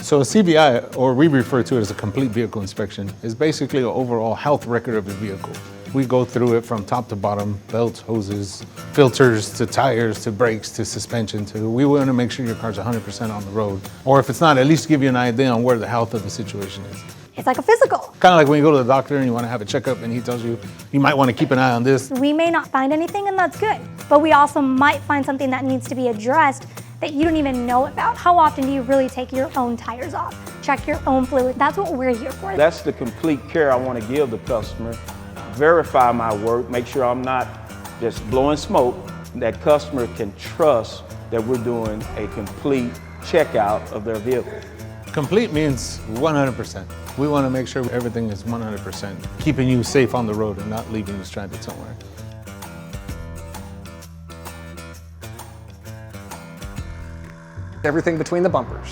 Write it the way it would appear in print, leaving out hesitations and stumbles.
So a CVI, or we refer to it as a complete vehicle inspection, is basically an overall health record of the vehicle. We go through it from top to bottom, belts, hoses, filters, to tires, to brakes, to suspension, we want to make sure your car's 100% on the road. Or if it's not, at least give you an idea on where the health of the situation is. It's like a physical. Kind of like when you go to the doctor and you want to have a checkup and he tells you, you might want to keep an eye on this. We may not find anything, and that's good, but we also might find something that needs to be addressed that you don't even know about. How often do you really take your own tires off? Check your own fluid. That's what we're here for. That's the complete care I want to give the customer. Verify my work, make sure I'm not just blowing smoke. That customer can trust that we're doing a complete checkout of their vehicle. Complete means 100%. We want to make sure everything is 100%, keeping you safe on the road and not leaving you stranded somewhere. Everything between the bumpers.